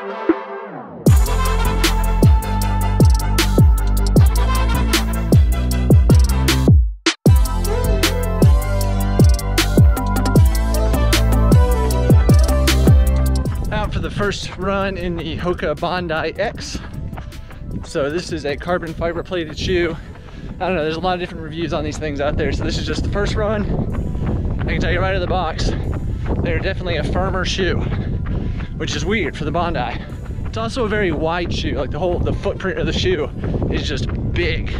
Out for the first run in the Hoka Bondi X. So this is a carbon fiber plated shoe. I don't know, there's a lot of different reviews on these things out there. So this is just the first run. I can tell you right out of the box, they're definitely a firmer shoe, which is weird for the Bondi. It's also a very wide shoe, like the footprint of the shoe is just big.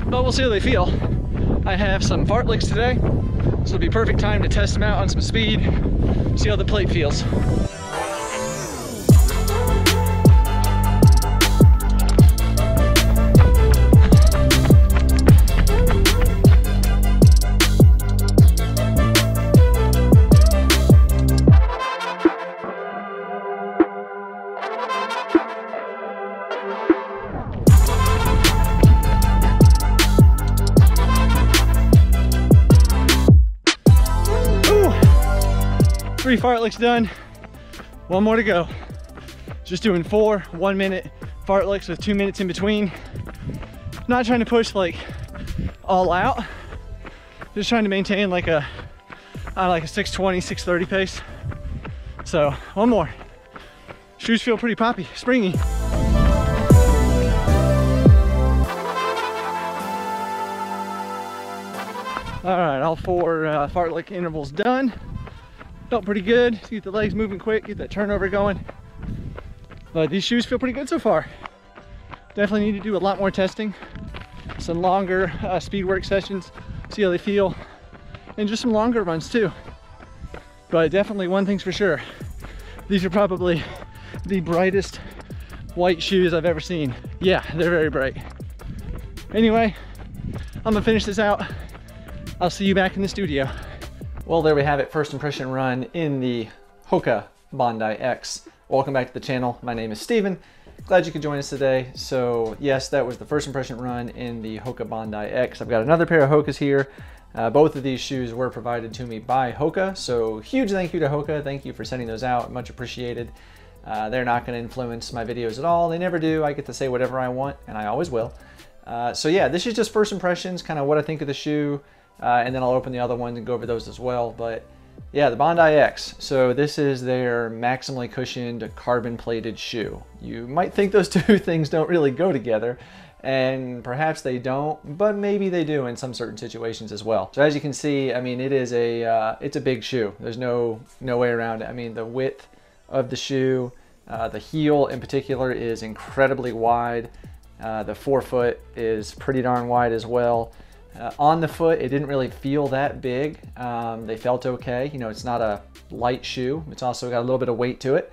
But we'll see how they feel. I have some fartleks today, so it'll be perfect time to test them out on some speed, see how the plate feels. Three fartleks done, one more to go. Just doing 4 1-minute fartleks with 2 minutes in between. Not trying to push like all out, just trying to maintain like a 6:20, 6:30 pace. So one more. Shoes feel pretty poppy, springy. All right, all 4 fartlek intervals done. Felt pretty good. Get the legs moving quick, get that turnover going. But these shoes feel pretty good so far. Definitely need to do a lot more testing, some longer speed work sessions, see how they feel, and just some longer runs too. But definitely one thing's for sure, these are probably the brightest white shoes I've ever seen. Yeah, they're very bright. Anyway, I'm gonna finish this out. I'll see you back in the studio. Well, there we have it, first impression run in the Hoka Bondi X. Welcome back to the channel. My name is Steven. Glad you could join us today. So yes, that was the first impression run in the Hoka Bondi X. I've got another pair of Hokas here. Both of these shoes were provided to me by Hoka. So huge thank you to Hoka. Thank you for sending those out, much appreciated. They're not gonna influence my videos at all. They never do. I get to say whatever I want, and I always will. So yeah, this is just first impressions, kind of what I think of the shoe. And then I'll open the other ones and go over those as well. But yeah, the Bondi X. So this is their maximally cushioned carbon plated shoe. You might think those two things don't really go together, and perhaps they don't, but maybe they do in some certain situations as well. So as you can see, I mean, it's a big shoe. There's no way around it. I mean, the width of the shoe, the heel in particular is incredibly wide. The forefoot is pretty darn wide as well. On the foot, it didn't really feel that big. They felt okay. You know, it's not a light shoe. It's also got a little bit of weight to it,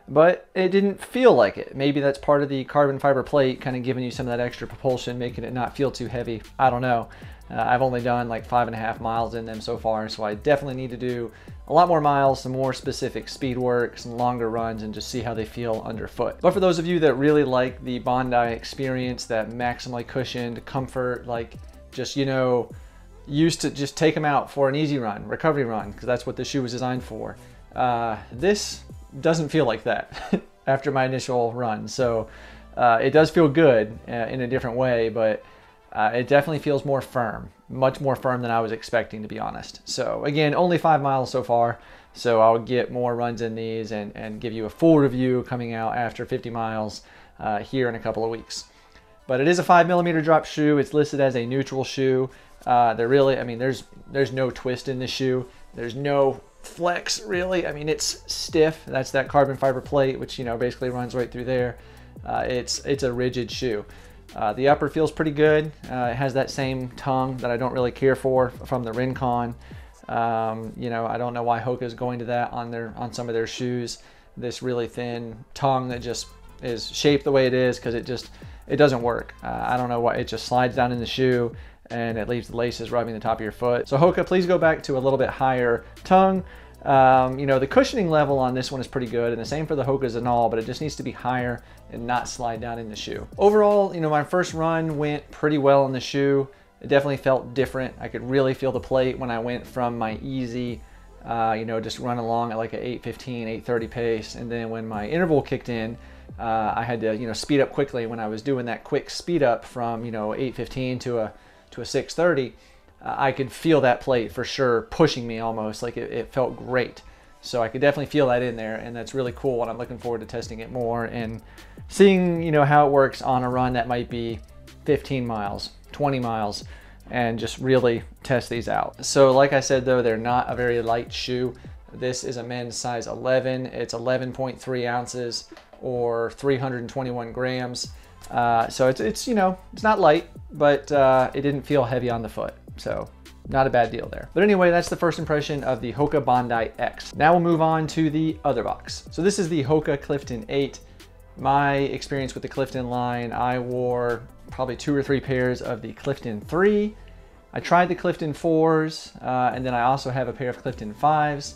but it didn't feel like it. Maybe that's part of the carbon fiber plate kind of giving you some of that extra propulsion, making it not feel too heavy. I don't know. I've only done like 5.5 miles in them so far, so I definitely need to do a lot more miles, some more specific speed work, some longer runs, and just see how they feel underfoot. But for those of you that really like the Bondi experience, that maximally cushioned comfort, like just, you know, used to just take them out for an easy run, recovery run, because that's what the shoe was designed for. This doesn't feel like that after my initial run. So it does feel good in a different way, but it definitely feels more firm, much more firm than I was expecting, to be honest. So again, only 5 miles so far. So I'll get more runs in these and give you a full review coming out after 50 miles here in a couple of weeks. But it is a 5mm drop shoe. It's listed as a neutral shoe. They're really, I mean, there's no twist in this shoe. There's no flex really. I mean, it's stiff. That's that carbon fiber plate, which, you know, basically runs right through there. It's a rigid shoe. The upper feels pretty good. It has that same tongue that I don't really care for from the Rincon. You know, I don't know why Hoka is going to that on some of their shoes. This really thin tongue that just is shaped the way it is, because it doesn't work. I don't know why. It just slides down in the shoe and it leaves the laces rubbing the top of your foot. So Hoka, please go back to a little bit higher tongue. You know, the cushioning level on this one is pretty good, and the same for the Hokas and all, but it just needs to be higher and not slide down in the shoe. Overall, you know, my first run went pretty well in the shoe. It definitely felt different. I could really feel the plate when I went from my easy you know, just run along at like an 8:15, 8:30 pace. And then when my interval kicked in, I had to, you know, speed up quickly. When I was doing that quick speed up from, you know, 8:15 to a 6:30, I could feel that plate for sure pushing me almost. Like it felt great. So I could definitely feel that in there, and that's really cool, and I'm looking forward to testing it more and seeing, you know, how it works on a run that might be 15 miles, 20 miles, and just really test these out. So like I said though, they're not a very light shoe. This is a men's size 11. It's 11.3 ounces or 321 grams. So it's you know, it's not light, but it didn't feel heavy on the foot. So not a bad deal there. But anyway, that's the first impression of the Hoka Bondi X. Now we'll move on to the other box. So this is the Hoka Clifton 8. My experience with the Clifton line, I wore probably 2 or 3 pairs of the Clifton 3. I tried the Clifton 4s, and then I also have a pair of Clifton 5s.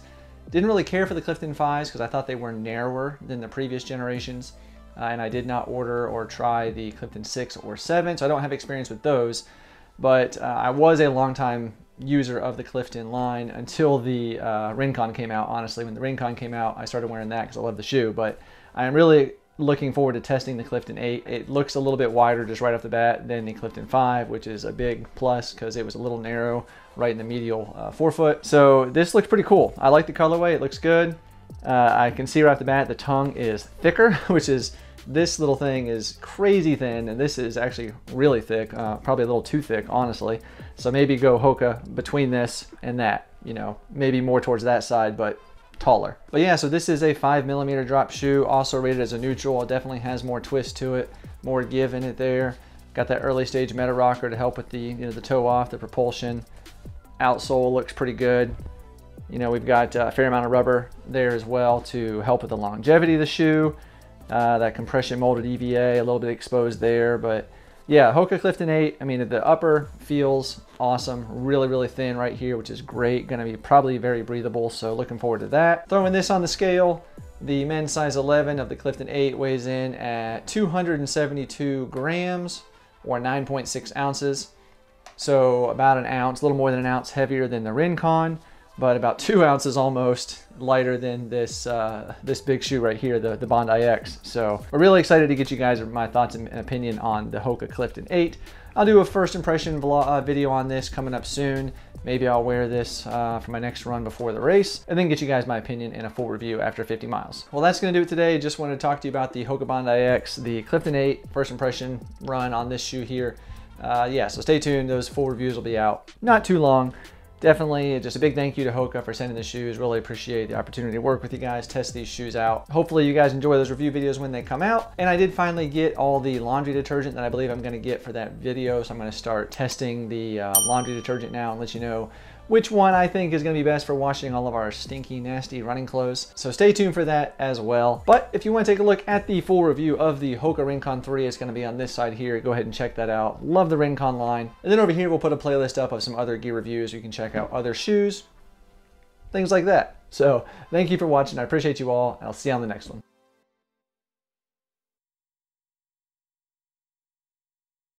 Didn't really care for the Clifton 5s because I thought they were narrower than the previous generations. And I did not order or try the Clifton 6 or 7, so I don't have experience with those. But I was a long time user of the Clifton line until the Rincon came out. Honestly, when the Rincon came out, I started wearing that because I love the shoe. But I am really looking forward to testing the Clifton 8. It looks a little bit wider just right off the bat than the Clifton 5, which is a big plus because it was a little narrow right in the medial forefoot. So this looks pretty cool. I like the colorway. It looks good. I can see right off the bat the tongue is thicker, which is, this little thing is crazy thin, and this is actually really thick, probably a little too thick, honestly. So maybe go Hoka between this and that, you know, maybe more towards that side, but taller. But yeah, so this is a 5mm drop shoe, also rated as a neutral. It definitely has more twist to it, more give in it there. Got that early stage meta rocker to help with the, you know, the toe off, the propulsion. Outsole looks pretty good. You know, we've got a fair amount of rubber there as well to help with the longevity of the shoe. That compression molded EVA, a little bit exposed there, but yeah, Hoka Clifton 8, I mean, the upper feels awesome, really, really thin right here, which is great. Gonna be probably very breathable, so looking forward to that. Throwing this on the scale, the men's size 11 of the Clifton 8 weighs in at 272 grams or 9.6 ounces. So about an ounce, a little more than an ounce heavier than the Rincon, but about 2 ounces almost lighter than this this big shoe right here, the Bondi X. So we're really excited to get you guys my thoughts and opinion on the Hoka Clifton 8. I'll do a first impression vlog, video on this coming up soon. Maybe I'll wear this for my next run before the race, and then get you guys my opinion in a full review after 50 miles. Well, that's gonna do it today. Just wanted to talk to you about the Hoka Bondi X, the Clifton 8 first impression run on this shoe here. Yeah, so stay tuned. Those full reviews will be out not too long. Definitely just a big thank you to Hoka for sending the shoes. Really appreciate the opportunity to work with you guys, test these shoes out. Hopefully you guys enjoy those review videos when they come out. And I did finally get all the laundry detergent that I believe I'm gonna get for that video. So I'm gonna start testing the laundry detergent now and let you know which one I think is gonna be best for washing all of our stinky, nasty running clothes. So stay tuned for that as well. But if you wanna take a look at the full review of the Hoka Rincon 3, it's gonna be on this side here. Go ahead and check that out. Love the Rincon line. And then over here, we'll put a playlist up of some other gear reviews. You can check out other shoes, things like that. So thank you for watching. I appreciate you all, and I'll see you on the next one.